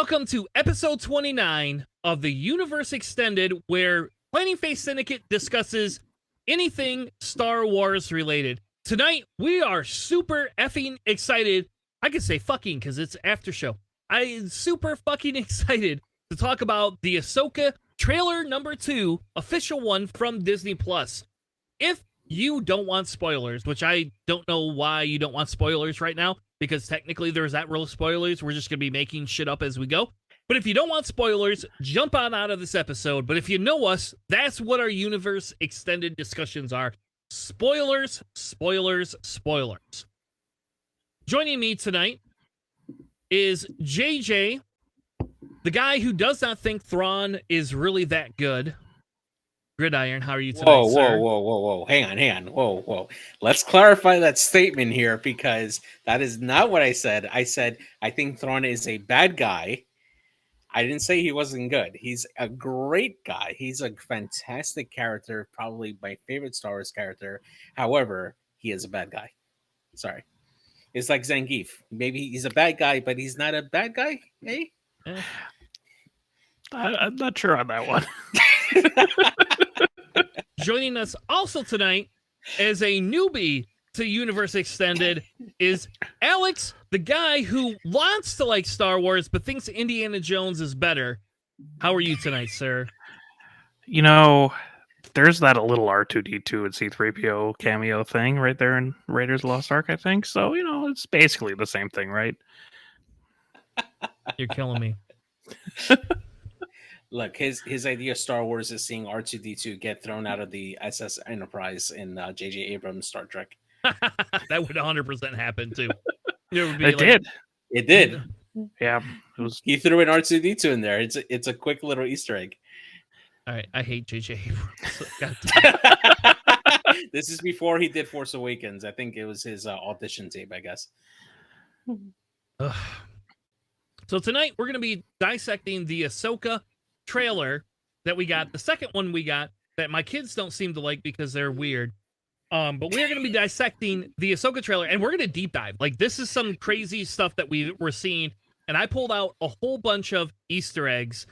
Welcome to episode 29 of the Universe Extended, where Planning Phase Syndicate discusses anything Star Wars related. Tonight, we are super effing excited. I could say fucking because it's after show. I'm super fucking excited to talk about the Ahsoka trailer number 2, official one from Disney+. If you don't want spoilers, which I don't know why you don't want spoilers right now, because technically there's that real spoilers. We're just going to be making shit up as we go. But if you don't want spoilers, jump on out of this episode. But if you know us, that's what our Universe Extended discussions are. Spoilers, spoilers, spoilers. Joining me tonight is JJ, the guy who does not think Thrawn is really that good. Gridiron, how are you tonight, sir? Whoa. Hang on. Whoa. Let's clarify that statement here because that is not what I said. I said, I think Thrawn is a bad guy. I didn't say he wasn't good. He's a great guy. He's a fantastic character, probably my favorite Star Wars character. However, he is a bad guy. Sorry. It's like Zangief. Maybe he's a bad guy, but he's not a bad guy, eh? I'm not sure on that one. Joining us also tonight as a newbie to Universe Extended is Alex, the guy who wants to like Star Wars but thinks Indiana Jones is better. How are you tonight, sir? You know, there's that a little R2-D2 and C-3PO cameo thing right there in Raiders of the Lost Ark, I think. So, it's basically the same thing, right? You're killing me. Look, his idea of Star Wars is seeing R2-D2 get thrown out of the SS Enterprise in J.J. Abrams' Star Trek. That would 100% happen too. It did. It did. Yeah, He threw an R2-D2 in there. It's a quick little Easter egg. All right, I hate J.J. Abrams. This is before he did Force Awakens. I think it was his audition tape, I guess. So tonight we're going to be dissecting the Ahsoka trailer that we got. The second one we got that my kids don't seem to like because they're weird. But we're going to be dissecting the Ahsoka trailer, and we're going to deep dive. Like, this is some crazy stuff that we're seeing, and I pulled out a whole bunch of Easter eggs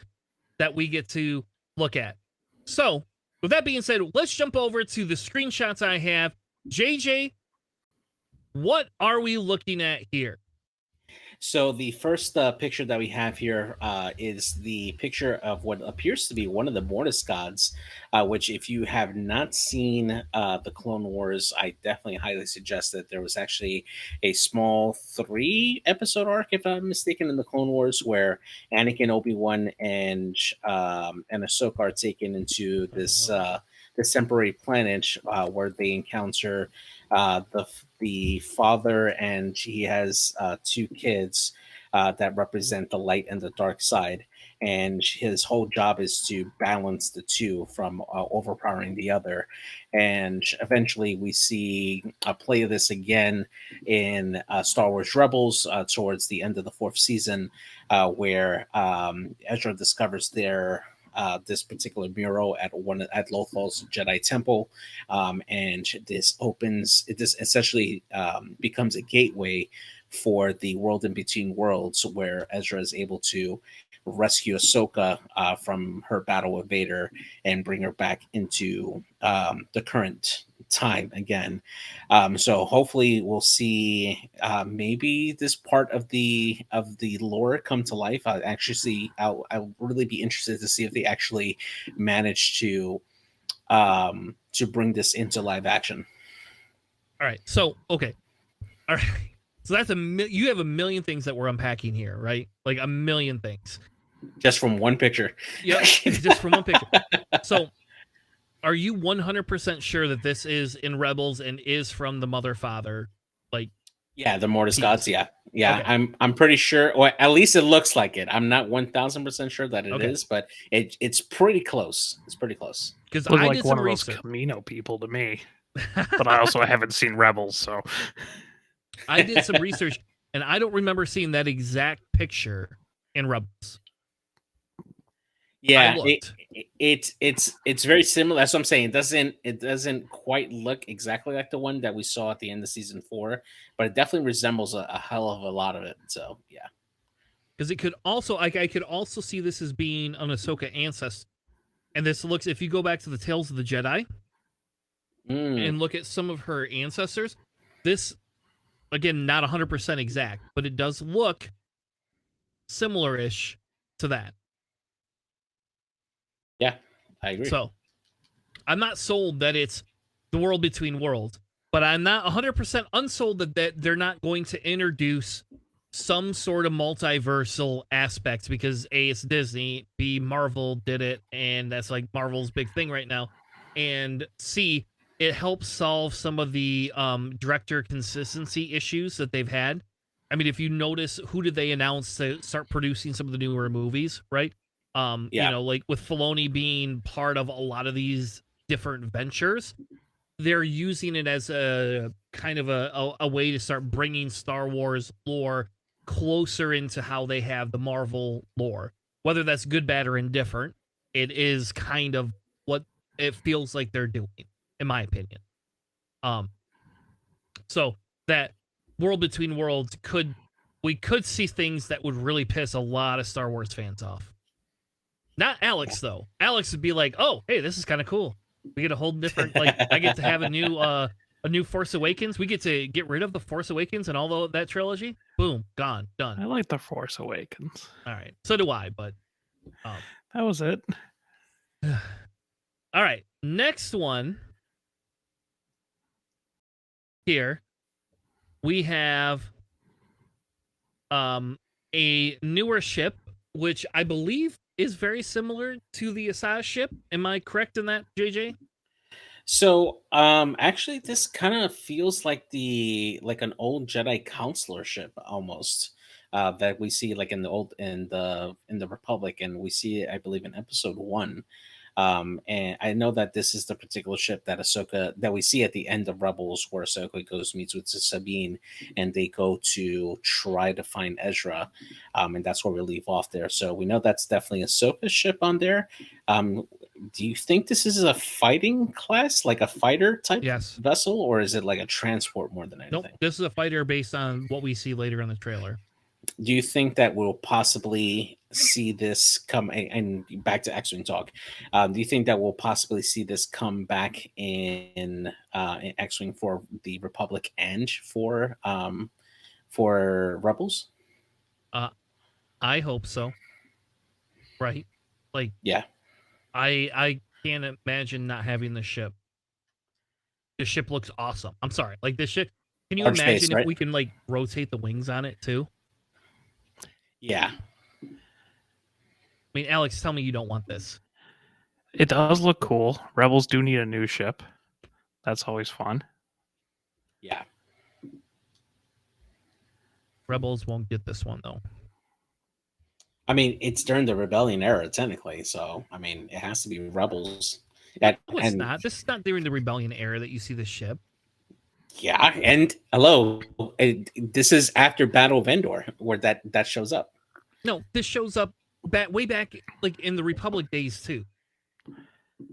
that we get to look at. So, with that being said, let's jump over to the screenshots I have. JJ, what are we looking at here? So the first picture that we have here is the picture of what appears to be one of the Mortis gods, which if you have not seen the Clone Wars, I definitely highly suggest that there was actually a small 3-episode arc, if I'm mistaken, in the Clone Wars where Anakin, Obi-Wan, and Ahsoka are taken into this temporary planet where they encounter the father, and he has 2 kids that represent the light and the dark side, and his whole job is to balance the two from overpowering the other. And eventually we see a play of this again in Star Wars Rebels towards the end of the 4th season, where Ezra discovers this particular mural at Lothal's Jedi Temple, and this essentially becomes a gateway for the world in between worlds, where Ezra is able to rescue Ahsoka from her battle with Vader and bring her back into the current time again. So hopefully we'll see maybe this part of the lore come to life. I'll really be interested to see if they actually manage to bring this into live action. All right. So, okay. All right. So that's you have a million things that we're unpacking here, right? Like a million things. Just from one picture. Yeah, just from one picture. So, are you 100% sure that this is in Rebels and is from the Mother Father? Like, yeah, the Mortis gods. Yeah. Okay. I'm pretty sure, or at least it looks like it. I'm not 1,000% sure that it is, but it's pretty close. It's pretty close. Because I did like some one of research. Those Camino people to me, but I also haven't seen Rebels, so I did some research, and I don't remember seeing that exact picture in Rebels. Yeah, it's very similar. That's what I'm saying. It doesn't quite look exactly like the one that we saw at the end of season 4, but it definitely resembles a hell of a lot of it. So yeah. because it could also I could also see this as being an Ahsoka ancestor. And this looks, if you go back to the Tales of the Jedi and look at some of her ancestors, this, again, not 100% exact, but it does look similar-ish to that. Yeah, I agree. So, I'm not sold that it's the world between worlds, but I'm not 100% unsold that they're not going to introduce some sort of multiversal aspects, because A, it's Disney, B, Marvel did it, and that's like Marvel's big thing right now, and C, it helps solve some of the director consistency issues that they've had. I mean, if you notice, who did they announce to start producing some of the newer movies, right? You know, like with Filoni being part of a lot of these different ventures, they're using it as a kind of a way to start bringing Star Wars lore closer into how they have the Marvel lore. Whether that's good, bad, or indifferent, it is kind of what it feels like they're doing, in my opinion. So that world between worlds we could see things that would really piss a lot of Star Wars fans off. Not Alex, though. Alex would be like, "Oh, hey, this is kind of cool. We get a whole different, like, I get to have a new Force Awakens. We get to get rid of the Force Awakens and all that trilogy. Boom, gone, done." I like the Force Awakens. All right, so do I, but that was it. All right, next one here we have a newer ship, which I believe is very similar to the Asajj ship. Am I correct in that, JJ? So, actually, this kind of feels like an old Jedi counselor ship almost, that we see like in the Republic, and we see it, I believe, in Episode 1. And I know that this is the particular ship that we see at the end of Rebels, where Ahsoka meets with Sabine, and they go to try to find Ezra, and that's where we leave off there. So we know that's definitely Ahsoka's ship on there. Do you think this is a fighting class, like a fighter type vessel, or is it like a transport more than anything? Nope, this is a fighter based on what we see later in the trailer. Do you think that we'll possibly see this come, and back to X-Wing talk? Do you think that we'll possibly see this come back in X-Wing for the Republic and for Rebels? I hope so. Right? Like, yeah, I can't imagine not having the ship. The ship looks awesome. I'm sorry, like this ship. Can you imagine if we can like rotate the wings on it too? Yeah. I mean, Alex, tell me you don't want this. It does look cool. Rebels do need a new ship. That's always fun. Yeah. Rebels won't get this one, though. I mean, it's during the Rebellion era, technically. So, I mean, it has to be Rebels. No, it's not. This is not during the Rebellion era that you see the ship. Yeah, and hello, this is after Battle of Endor, where that shows up. No, this shows up way back, like in the Republic days too.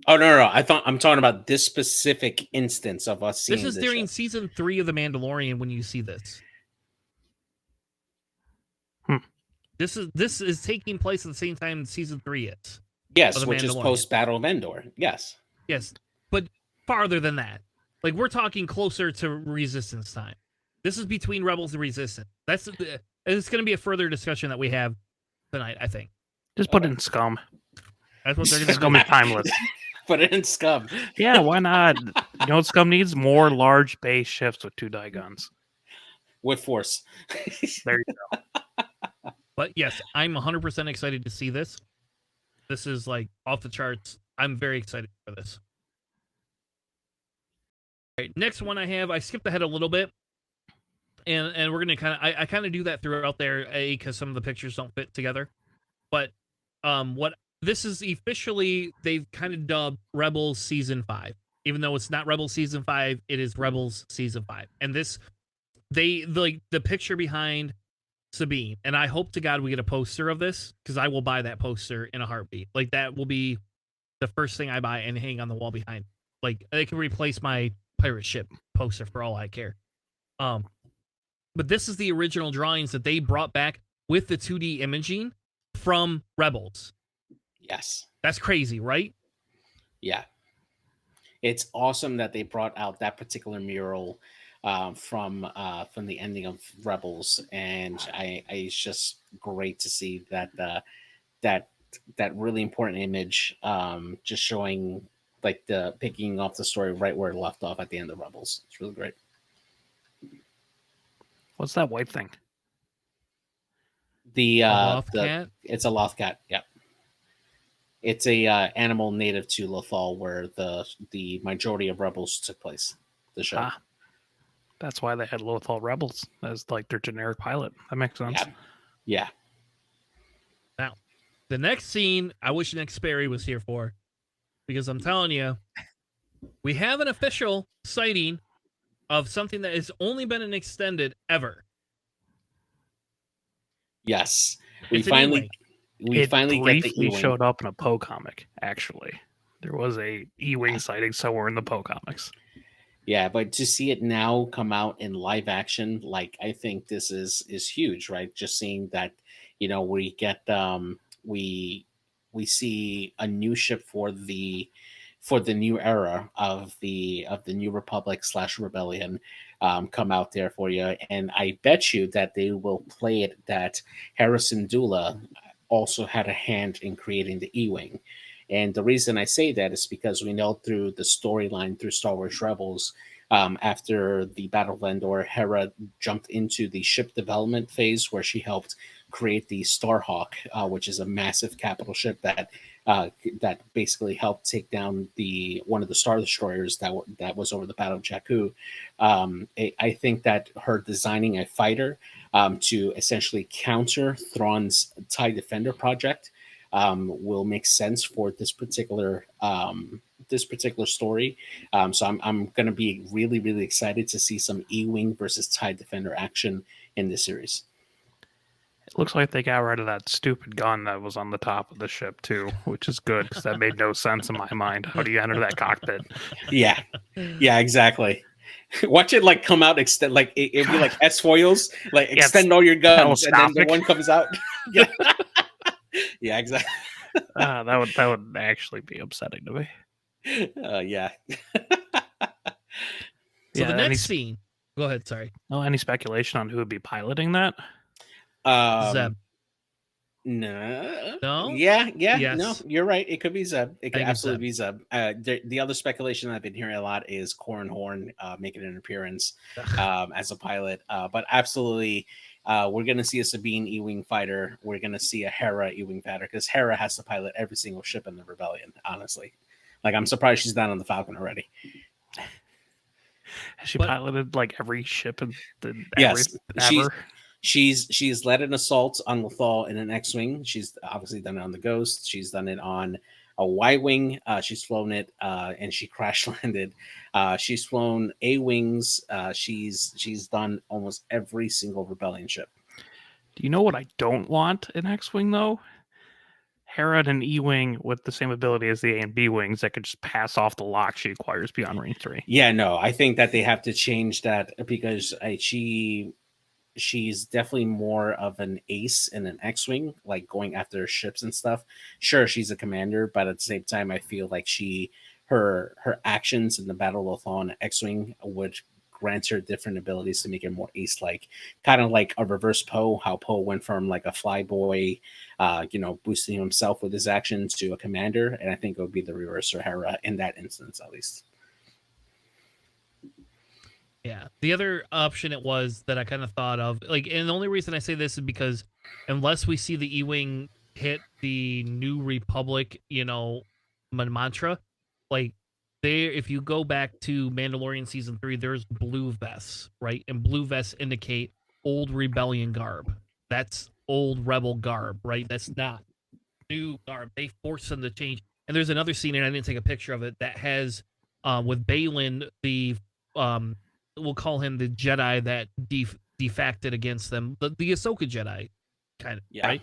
Oh no! I'm talking about this specific instance of us seeing. This is during season 3 of The Mandalorian when you see this. This is taking place at the same time season 3 is. Yes, which is post Battle of Endor. Yes, but farther than that. Like, we're talking closer to Resistance time. This is between Rebels and Resistance. It's going to be a further discussion that we have tonight, I think. Just put it in Scum. That's what they're going to do. Scum is timeless. Put it in Scum. Yeah, why not? You know what Scum needs? More large base ships with 2 die guns. With Force. There you go. But yes, I'm 100% excited to see this. This is like off the charts. I'm very excited for this. Right, next one I skipped ahead a little bit, and we're gonna I kind of do that throughout there, because some of the pictures don't fit together. But what this is officially, they've kind of dubbed Rebels Season 5, even though it's not Rebels Season 5, it is Rebels Season 5. And this, the picture behind Sabine, and I hope to God we get a poster of this, because I will buy that poster in a heartbeat. Like, that will be the first thing I buy and hang on the wall behind. Like, it can replace my pirate ship poster for all I care. But this is the original drawings that they brought back with the 2D imaging from Rebels. Yes. That's crazy, right? Yeah. It's awesome that they brought out that particular mural from the ending of Rebels, and it's just great to see that that that really important image, just showing like the picking off the story right where it left off at the end of Rebels. It's really great. What's that white thing? The Loth the cat. it's a Lothcat. Yep. It's a animal native to Lothal, where the majority of Rebels took place. The show. Ah, that's why they had Lothal Rebels as like their generic pilot. That makes sense. Yeah. Yeah. Now, the next scene, I wish Nick Sperry was here for, because I'm telling you, we have an official sighting of something that has only been an extended ever. Yes. We It's an finally E-wing. we It finally get the briefly E-wing. showed up in a Poe comic, actually. There was a E-wing Yeah. sighting somewhere in the Poe comics. Yeah, but to see it now come out in live action, like I think this is huge, right? Just seeing that, we get we see a new ship for the new era of the New Republic / Rebellion, come out there for you, and I bet you that they will play it that Harrison Dula also had a hand in creating the E-wing. And the reason I say that is because we know through the storyline through Star Wars Rebels, after the Battle of Endor, Hera jumped into the ship development phase where she helped create the Starhawk, which is a massive capital ship that basically helped take down the one of the Star Destroyers that was over the Battle of Jakku. I think that her designing a fighter, to essentially counter Thrawn's TIE Defender project, will make sense for this particular story. So I'm going to be really, really excited to see some E-wing versus TIE Defender action in this series. It looks like they got rid of that stupid gun that was on the top of the ship too, which is good because that made no sense in my mind. How do you enter that cockpit? Yeah, yeah, exactly. Watch it like come out, extend like it'd be like S foils, like Yeah, extend all your guns, and then the telescopic. one comes out. Yeah, yeah, exactly. That would actually be upsetting to me. Yeah. So Yeah, the any, next scene. Go ahead. Sorry, any speculation on who would be piloting that? Zeb. No. No? Yeah. Yes. No, you're right. It could be Zeb. It could think it's absolutely be Zeb. The other speculation I've been hearing a lot is Corran Horn making an appearance as a pilot. But absolutely, we're going to see a Sabine E-wing fighter. We're going to see a Hera E-wing fighter because Hera has to pilot every single ship in the Rebellion. Honestly, like I'm surprised she's not on the Falcon already. Has she But- piloted like every ship in the Yes, ever? She's led an assault on Lothal in an X-wing. She's obviously done it on the Ghost. She's done it on a Y-wing. She's flown it, and she crash landed. She's flown A-wings. She's done almost every single Rebellion ship. Do you know what I don't want in X-wing though? Hera and E-wing with the same ability as the A and B wings that could just pass off the lock she acquires beyond range 3. Yeah, no, I think that they have to change that because she's definitely more of an ace in an X-wing, like going after ships and stuff. Sure, she's a commander, but at the same time, I feel like her actions in the Battle of Lothal X-wing would grant her different abilities to make it more ace-like, kind of like a reverse Poe. How Poe went from like a flyboy, boosting himself with his actions to a commander, and I think it would be the reverse for Hera in that instance, at least. Yeah. The other option it was that I kind of thought of, like, and the only reason I say this is because unless we see the E-wing hit the New Republic, mantra, like if you go back to Mandalorian season 3, there's blue vests, right? And blue vests indicate old rebellion garb. That's old rebel garb, right? That's not new garb. They force them to change. And there's another scene, and I didn't take a picture of it, that has with Balin, we'll call him the Jedi that defected against them, the Ahsoka Jedi, kind of, Yeah. right?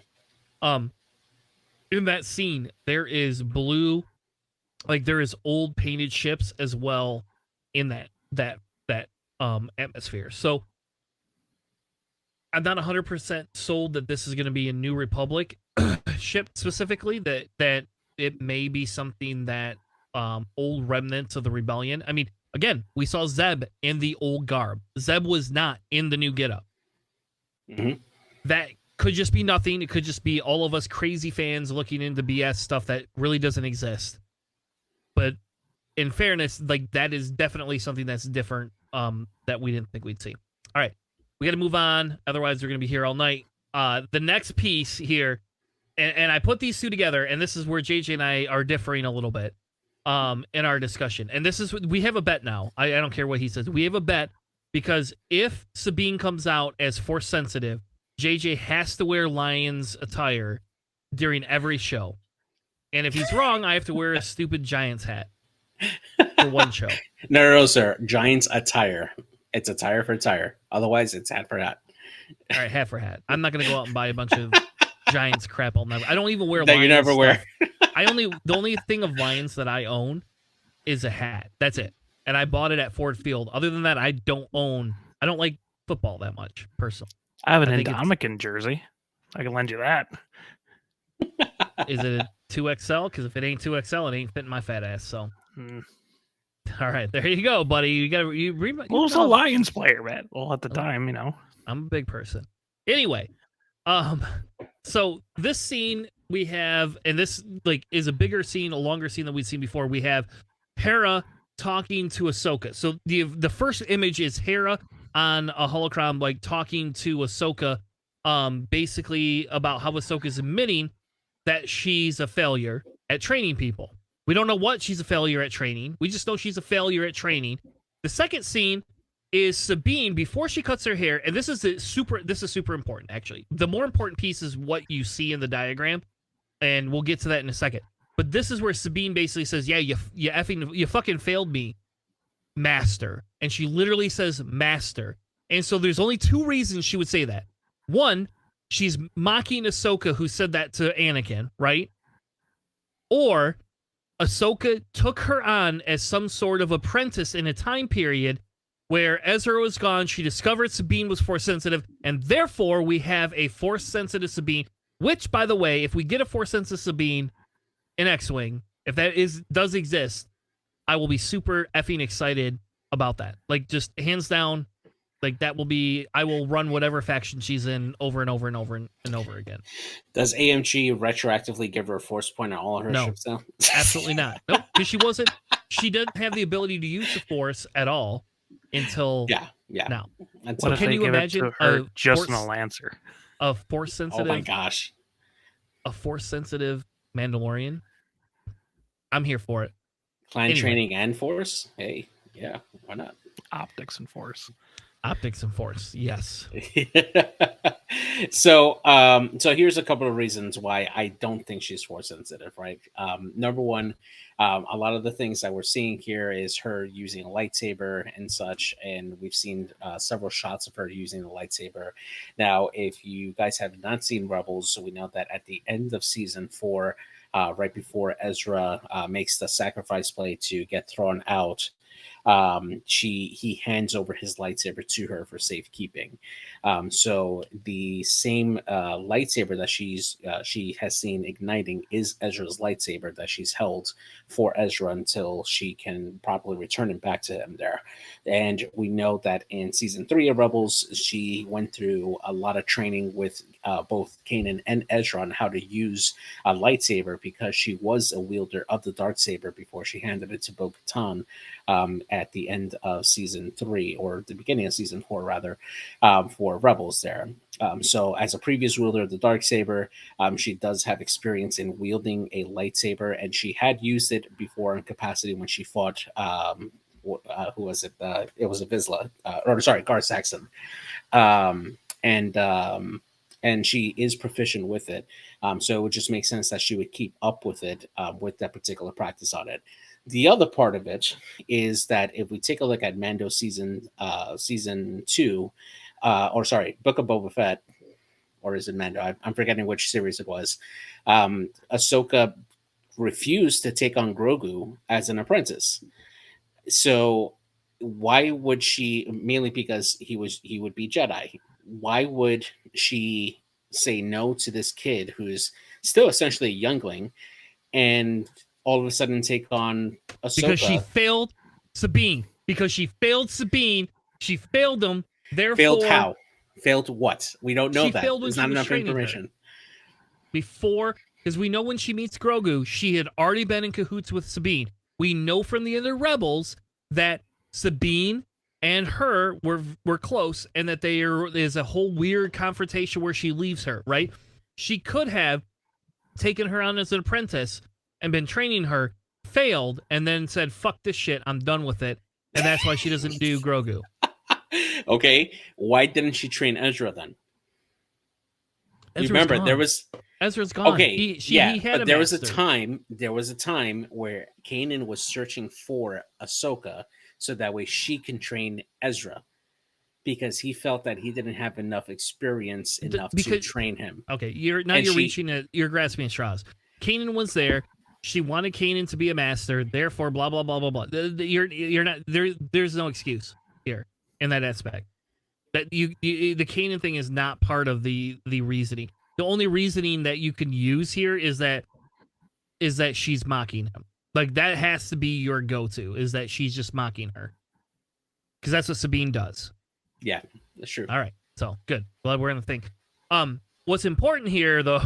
In that scene, there is blue, like there is old painted ships as well in that atmosphere. So I'm not 100% sold that this is going to be a New Republic ship specifically. That it may be something that old remnants of the rebellion. I mean, again, we saw Zeb in the old garb. Zeb was not in the new getup. Mm-hmm. That could just be nothing. It could just be all of us crazy fans looking into BS stuff that really doesn't exist. But in fairness, like that is definitely something that's different that we didn't think we'd see. All right, we got to move on. Otherwise, we're going to be here all night. The next piece here, and I put these two together, and this is where JJ and I are differing a little bit in our discussion. And this is, we have a bet now. I don't care what he says. We have a bet because if Sabine comes out as Force sensitive, JJ has to wear Lion's attire during every show. And if he's wrong, I have to wear a stupid Giants hat for one show. No, sir. Giants attire. It's attire for attire. Otherwise, it's hat for hat. All right, hat for hat. I'm not going to go out and buy a bunch of Giants crap. I don't even wear That Lions you never stuff. wear. The only thing of Lions that I own is a hat. That's it. And I bought it at Ford Field. Other than that, I don't like football that much, personally. I have an I think Indomitian jersey. I can lend you that. Is it a 2XL? Because if it ain't 2XL, it ain't fitting my fat ass. So, all right, there you go, buddy. You was a Lions player, man. Well, at the time, I'm a big person. Anyway, so this scene we have, and this is a bigger scene, a longer scene than we've seen before. We have Hera talking to Ahsoka. So the first image is Hera on a holocron, talking to Ahsoka, basically about how Ahsoka's admitting that she's a failure at training people. We don't know what she's a failure at training. We just know she's a failure at training. The second scene is Sabine before she cuts her hair, and this is super important, actually. The more important piece is what you see in the diagram, and we'll get to that in a second. But this is where Sabine basically says, "Yeah, you fucking failed me, master." And she literally says master. And so there's only two reasons she would say that. One, she's mocking Ahsoka, who said that to Anakin, right? Or Ahsoka took her on as some sort of apprentice in a time period where Ezra was gone. She discovered Sabine was Force sensitive, and therefore we have a Force sensitive Sabine. Which, by the way, if we get a Force sensitive Sabine in X-Wing, if that does exist, I will be super effing excited about that. Just hands down. That will be, I will run whatever faction she's in over and over and over and over again. Does AMG retroactively give her a Force point on all of her ships now? Absolutely not. Nope, because she didn't have the ability to use the Force at all until now. So can you imagine just a Lancer? A Force sensitive. Oh my gosh. A Force sensitive Mandalorian. I'm here for it. Clan training and Force? Hey, yeah, why not? Optics and Force. Optics and Force, yes. So here's a couple of reasons why I don't think she's Force sensitive, right? Number one, a lot of the things that we're seeing here is her using a lightsaber and such, and we've seen several shots of her using the lightsaber. Now, if you guys have not seen Rebels, we know that at the end of season 4, right before Ezra makes the sacrifice play to get thrown out, he hands over his lightsaber to her for safekeeping. So the same lightsaber that she has seen igniting is Ezra's lightsaber that she's held for Ezra until she can properly return it back to him there. And we know that in season 3 of Rebels, she went through a lot of training with both Kanan and Ezra on how to use a lightsaber, because she was a wielder of the darksaber before she handed it to Bo-Katan at the end of season 3, or the beginning of season 4 rather, for Rebels there. So as a previous wielder of the darksaber, she does have experience in wielding a lightsaber, and she had used it before in capacity when she fought who was it? It was a Vizsla, Gar Saxon. And she is proficient with it. So it would just make sense that she would keep up with it, with that particular practice on it. The other part of it is that if we take a look at Mando season 2, Book of Boba Fett, or is it Mando? I'm forgetting which series it was. Ahsoka refused to take on Grogu as an apprentice. So why would she? Mainly because he would be Jedi. why would she say no to this kid who's still essentially a youngling and all of a sudden take on Because she Ahsoka? failed Sabine. Because she failed Sabine. She failed them. Failed Therefore, how? Failed what? We don't know she that. failed when There's she not was enough training her. information. Before, because we know when she meets Grogu, she had already been in cahoots with Sabine. We know from the other rebels that Sabine and her were close, and that there's a whole weird confrontation where she leaves her, right? She could have taken her on as an apprentice and been training her, failed, and then said, fuck this shit, I'm done with it. And that's why she doesn't do Grogu. Okay, why didn't she train Ezra then? Ezra's Remember, gone. there was Ezra's gone. okay, He had but a there master. was a time where Kanan was searching for Ahsoka so that way she can train Ezra because he felt that he didn't have enough experience enough to because train him. Okay, you're grasping at straws. Kanan was there. She wanted Kanan to be a master. Therefore, blah blah blah blah blah. You're not there. There's no excuse here in that aspect. That the Kanan thing is not part of the reasoning. The only reasoning that you can use here is that she's mocking him. Like that has to be your go-to. Is that she's just mocking her because that's what Sabine does. Yeah, that's true. All right. So good. Glad we're in the thing. What's important here, though,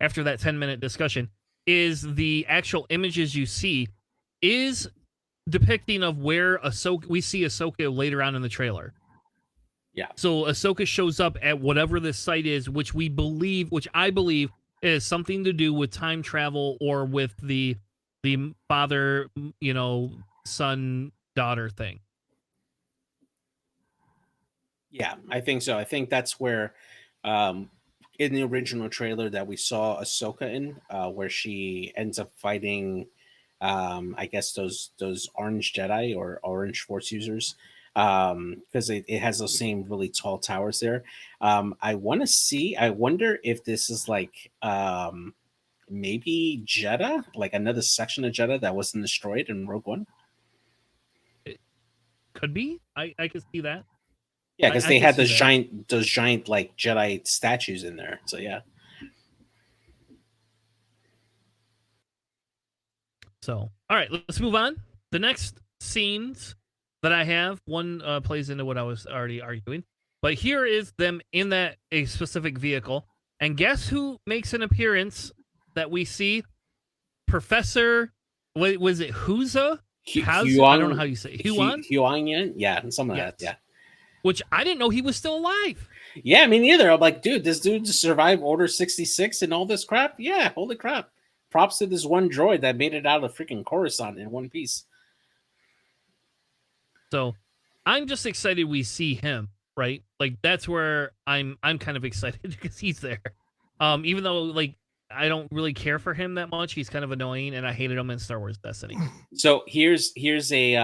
after that 10-minute discussion, is the actual images you see is depicting of where Ahsoka. We see Ahsoka later on in the trailer. Yeah. So Ahsoka shows up at whatever this site is, which I believe is something to do with time travel or with the father, son daughter thing. Yeah, I think so. I think that's where, in the original trailer that we saw Ahsoka in, where she ends up fighting, I guess those orange Jedi or orange Force users, because it has those same really tall towers there. I want to see. I wonder if this is like maybe Jeddah, like another section of Jeddah that wasn't destroyed in Rogue One. It could be. I could see that. Yeah, because I they can had see that. those giant like Jedi statues in there. So yeah. So, all right, let's move on. The next scenes that I have, one plays into what I was already arguing, but here is them in a specific vehicle, and guess who makes an appearance that we see? Professor, was it Huza? I don't know how you say it. Huan? Huang, yeah, and some of Yes. that, yeah. Which I didn't know he was still alive. Yeah, me neither. I'm like, dude, this dude survived Order 66 and all this crap. Yeah, holy crap. Props to this one droid that made it out of freaking Coruscant in one piece. So I'm just excited we see him, right? Like that's where I'm kind of excited because he's there. Even though like I don't really care for him that much, he's kind of annoying, and I hated him in Star Wars Destiny. So here's a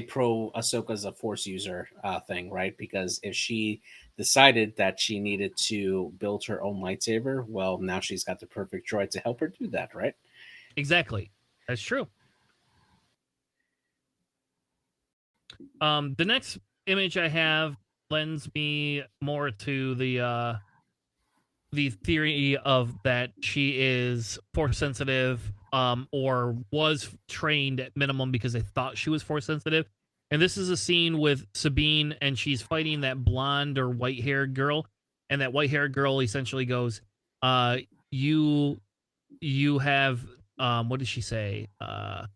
pro Ahsoka's a Force user thing, right? Because if she decided that she needed to build her own lightsaber, well, now she's got the perfect droid to help her do that, right? Exactly, that's true. The next image I have lends me more to the theory of that she is force sensitive, or was trained at minimum because they thought she was force sensitive. And this is a scene with Sabine, and she's fighting that blonde or white haired girl, and that white haired girl essentially goes, "You have what did she say? Damn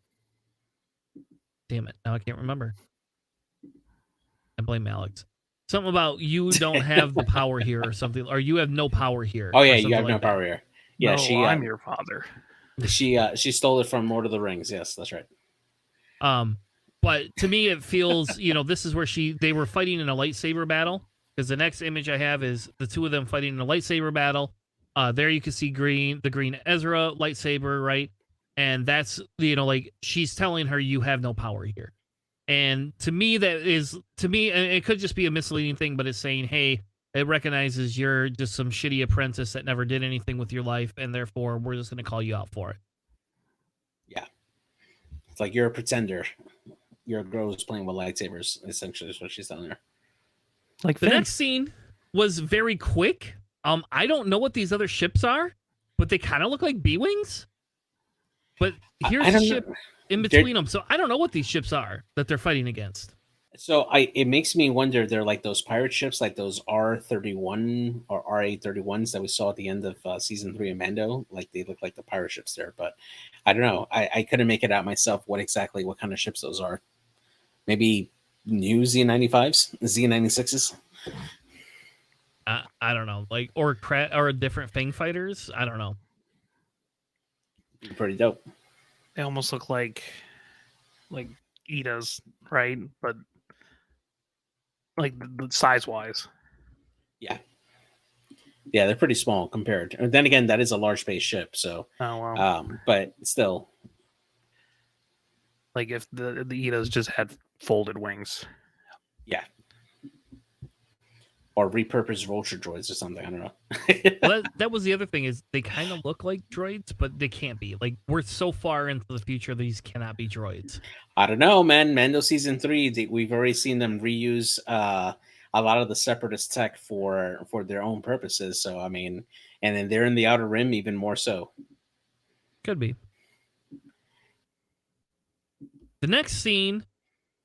it, now I can't remember. I blame Alex. Something about you don't have the power here or something, or you have no power here. Oh yeah, you have no power here. Yeah, no, I'm your father. She stole it from Lord of the Rings. Yes, that's right. But to me, it feels, this is where they were fighting in a lightsaber battle, because the next image I have is the two of them fighting in a lightsaber battle. There you can see the green Ezra lightsaber, right? And that's, like she's telling her you have no power here. And to me, and it could just be a misleading thing, but it's saying, hey, it recognizes you're just some shitty apprentice that never did anything with your life, and therefore we're just going to call you out for it. Yeah. It's like you're a pretender. You're a girl who's playing with lightsabers, essentially, is what she's telling her. Like the next scene was very quick. I don't know what these other ships are, but they kind of look like B-wings. But here's I a don't ship know. in between them, so I don't know what these ships are that they're fighting against. So it makes me wonder. They're like those pirate ships, like those R-31 or RA-31s that we saw at the end of season 3 of Mando. Like they look like the pirate ships there, but I don't know. I couldn't make it out myself. What kind of ships those are? Maybe new Z95s, Z96s. I don't know, like or different Fang fighters. I don't know. Pretty dope. They almost look like Ida's, right? But like size wise. Yeah. Yeah, they're pretty small compared. And then again, that is a large space ship, so Oh well. but still. Like if the Idas just had folded wings. Yeah. Or repurposed vulture droids or something. I don't know. Well, that was the other thing is they kind of look like droids, but they can't be. Like we're so far into the future, these cannot be droids. I don't know, man. Mando season 3, we've already seen them reuse a lot of the separatist tech for their own purposes. So I mean, and then they're in the Outer Rim even more so. Could be. The next scene,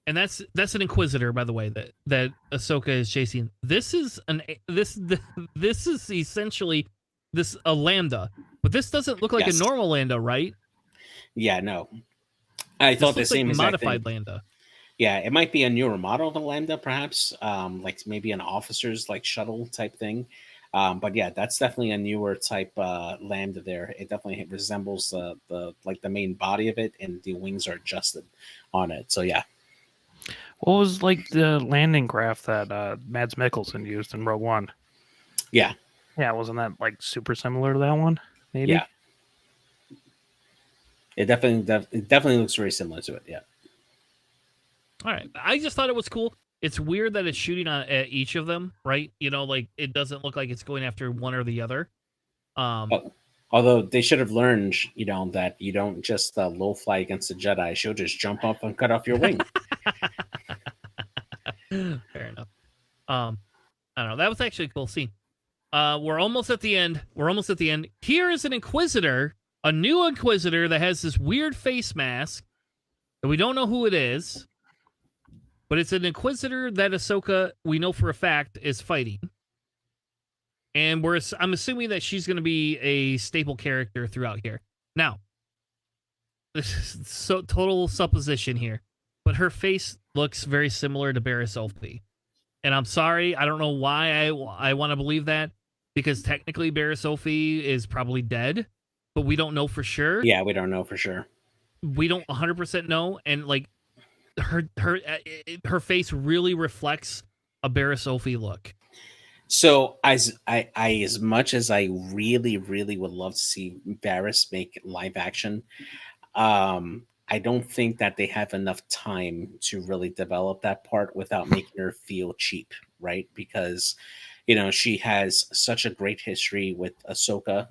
and that's an Inquisitor, by the way, that Ahsoka is chasing. This is this is essentially a Lambda, but this doesn't look like Yes. a normal Lambda, right? Yeah, no. I thought the looks same like exact modified thing. Lambda. Yeah, it might be a newer model of a Lambda, perhaps, like maybe an officer's like shuttle type thing. But yeah, that's definitely a newer type Lambda. There, it definitely resembles the main body of it, and the wings are adjusted on it. So yeah, What was like the landing craft that Mads Mikkelsen used in Rogue One? yeah, Yeah, wasn't that like super similar to that one? Maybe. yeah. It definitely looks very similar to it. Yeah. All right, I just thought it was cool. It's weird that it's shooting at each of them, right? You know, like it doesn't look like it's going after one or the other. Although they should have learned, that you don't just low fly against a Jedi. She'll just jump up and cut off your wing. Fair enough. I don't know. That was actually a cool scene. We're almost at the end. Here is an Inquisitor, a new Inquisitor that has this weird face mask, and we don't know who it is. But it's an Inquisitor that Ahsoka, we know for a fact, is fighting. And I'm assuming that she's going to be a staple character throughout here. Now, this is so total supposition here, but her face looks very similar to Barriss Offee. And I'm sorry, I don't know why I want to believe that, because technically Barriss Offee is probably dead, but we don't know for sure. Yeah, we don't know for sure. We don't 100% know, and like her face really reflects a Barriss Offee look. So as much as I really, really would love to see Barriss make live action, I don't think that they have enough time to really develop that part without making her feel cheap, right? Because she has such a great history with Ahsoka,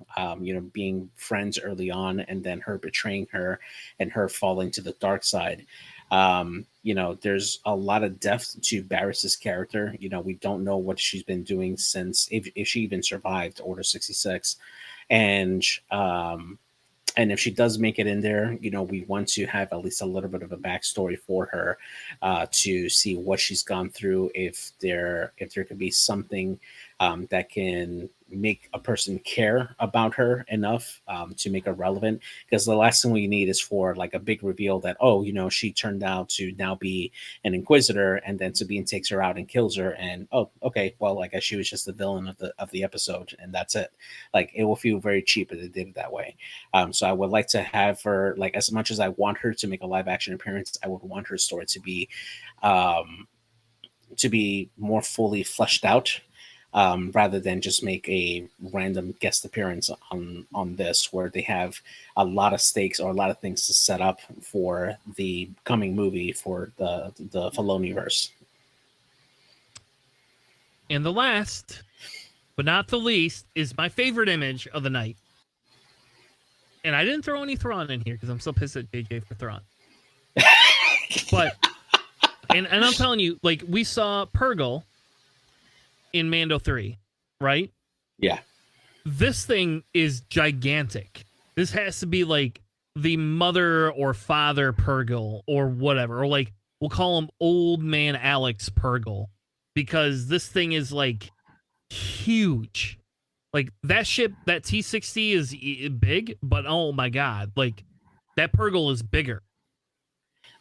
being friends early on, and then her betraying her and her falling to the dark side. There's a lot of depth to Barriss's character. We don't know what she's been doing since, if she even survived Order 66. And if she does make it in there, we want to have at least a little bit of a backstory for her, to see what she's gone through. If there could be something that can make a person care about her enough to make her relevant, because the last thing we need is for like a big reveal that she turned out to now be an Inquisitor, and then Sabine takes her out and kills her, and okay, well, I guess she was just the villain of the episode, and that's it. Like, it will feel very cheap if they did it that way. So I would like to have her, like, as much as I want her to make a live action appearance, I would want her story to be more fully fleshed out, rather than just make a random guest appearance on this, where they have a lot of stakes or a lot of things to set up for the coming movie for the Filoniverse. And the last, but not the least, is my favorite image of the night. And I didn't throw any Thrawn in here because I'm so pissed at JJ for Thrawn. But, and I'm telling you, like, we saw Purgle in Mando 3, right? Yeah. This thing is gigantic. This has to be like the mother or father Purgle or whatever, or like we'll call him Old Man Alex Purgle, because this thing is like huge. Like that ship, that T-60 is big, but oh my god, like that Purgle is bigger.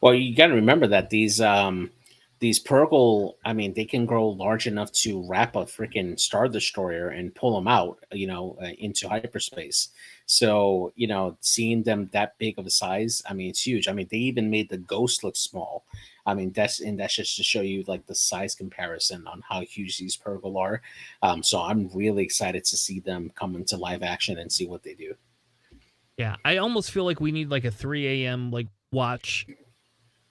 Well, you got to remember that these Purgle, I mean, they can grow large enough to wrap a freaking Star Destroyer and pull them out, into hyperspace. So, seeing them that big of a size, I mean, it's huge. I mean, they even made the Ghost look small. I mean, that's just to show you like the size comparison on how huge these Purgle are. So I'm really excited to see them come into live action and see what they do. Yeah, I almost feel like we need like a 3 a.m. like watch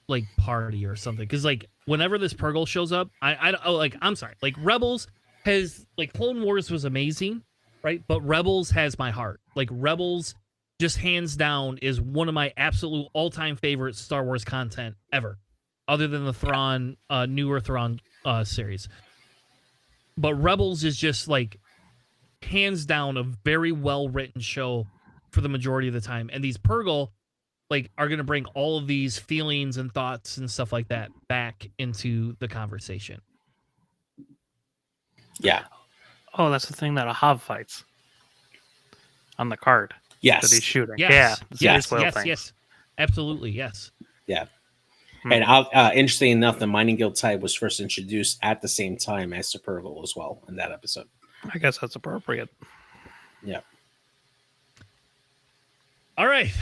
like party or something, because like whenever this Purgle shows up, I'm sorry, like Rebels has, like, Clone Wars was amazing, right? But Rebels has my heart. Like Rebels, just hands down, is one of my absolute all-time favorite Star Wars content ever, other than the Thrawn, newer Thrawn series. But Rebels is just like hands down a very well written show for the majority of the time, and these Purgle like are going to bring all of these feelings and thoughts and stuff like that back into the conversation. Yeah. Oh, that's the thing that Ahab fights on the card. Yes. That he's shooting. Yes. Yeah. Yes. Absolutely. Yes. Yeah. And interesting enough, the Mining Guild type was first introduced at the same time as the Purgle as well in that episode. I guess that's appropriate. Yeah. All right.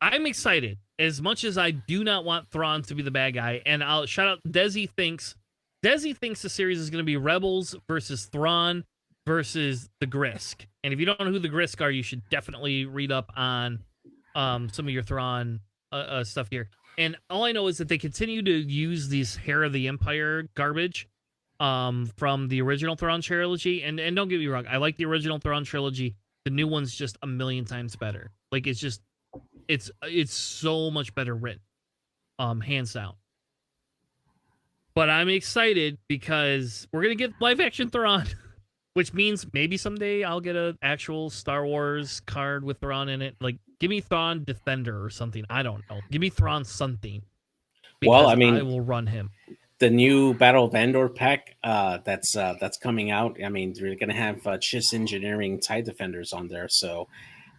I'm excited as much as I do not want Thrawn to be the bad guy. And I'll shout out Desi thinks the series is going to be Rebels versus Thrawn versus the Grisk. And if you don't know who the Grisk are, you should definitely read up on some of your Thrawn stuff here. And all I know is that they continue to use these Hair of the Empire garbage from the original Thrawn trilogy. And don't get me wrong, I like the original Thrawn trilogy. The new one's just a million times better. Like it's so much better written, hands down. But I'm excited because we're gonna get live action Thrawn, which means maybe someday I'll get an actual Star Wars card with Thrawn in it. Like, give me Thrawn Defender or something. I don't know. Give me Thrawn something. Well, I mean, I will run him. The new Battle of Andor pack that's coming out. I mean, they're gonna have Chiss Engineering TIE Defenders on there. So,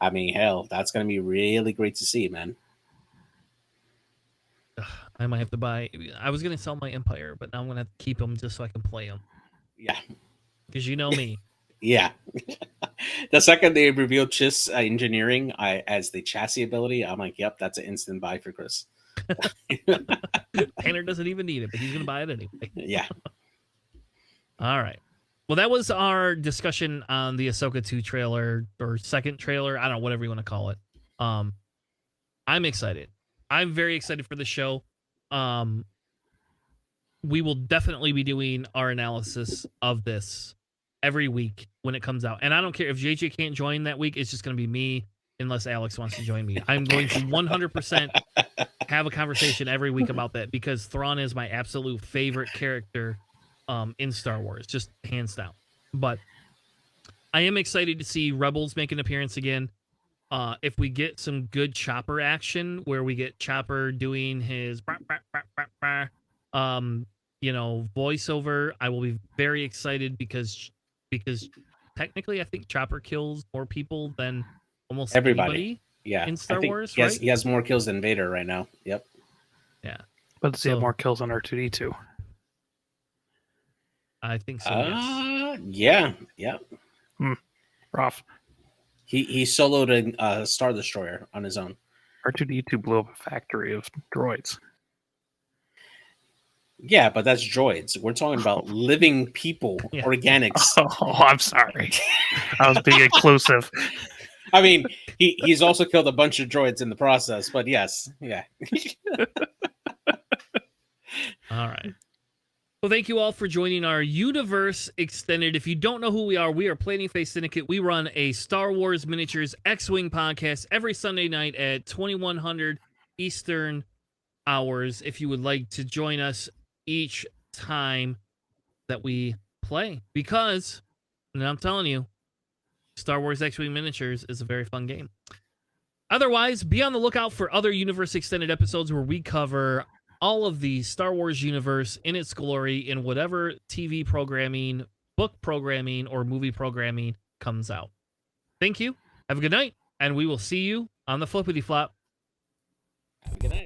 I mean, hell, that's gonna be really great to see, man. I might have to buy. I was gonna sell my Empire, but now I'm gonna have to keep them just so I can play them. Yeah, because you know me. Yeah. The second they revealed Chiss Engineering as the chassis ability, I'm like, yep, that's an instant buy for Chris. Tanner doesn't even need it, but he's gonna buy it anyway. Yeah. All right. Well, that was our discussion on the Ahsoka 2 trailer, or second trailer. I don't know, whatever you want to call it. I'm excited. I'm very excited for the show. We will definitely be doing our analysis of this every week when it comes out. And I don't care if JJ can't join that week. It's just going to be me, unless Alex wants to join me. I'm going to 100% have a conversation every week about that, because Thrawn is my absolute favorite character in Star Wars, just hands down. But I am excited to see Rebels make an appearance again. If we get some good Chopper action, where we get Chopper doing his voiceover, I will be very excited, because technically I think Chopper kills more people than almost everybody. Yeah, in Star Wars, he right? He has more kills than Vader right now. Yep. Yeah. But does he have more kills on R2D2? I think so. Yes. Yeah. Yep. Rough. He soloed a Star Destroyer on his own. R2D2 blew up a factory of droids. Yeah, but that's droids. We're talking about living people, organics. Oh, I'm sorry. I was being inclusive. I mean, he's also killed a bunch of droids in the process, but yes, yeah. All right. Well, thank you all for joining our Universe Extended. If you don't know who we are Planning Phase Syndicate. We run a Star Wars Miniatures X-Wing podcast every Sunday night at 2100 Eastern hours. If you would like to join us each time that we play because, and I'm telling you, Star Wars X-Wing Miniatures is a very fun game. Otherwise, be on the lookout for other Universe Extended episodes where we cover all of the Star Wars universe in its glory in whatever TV programming, book programming, or movie programming comes out. Thank you. Have a good night, and we will see you on the Flippity Flop. Have a good night.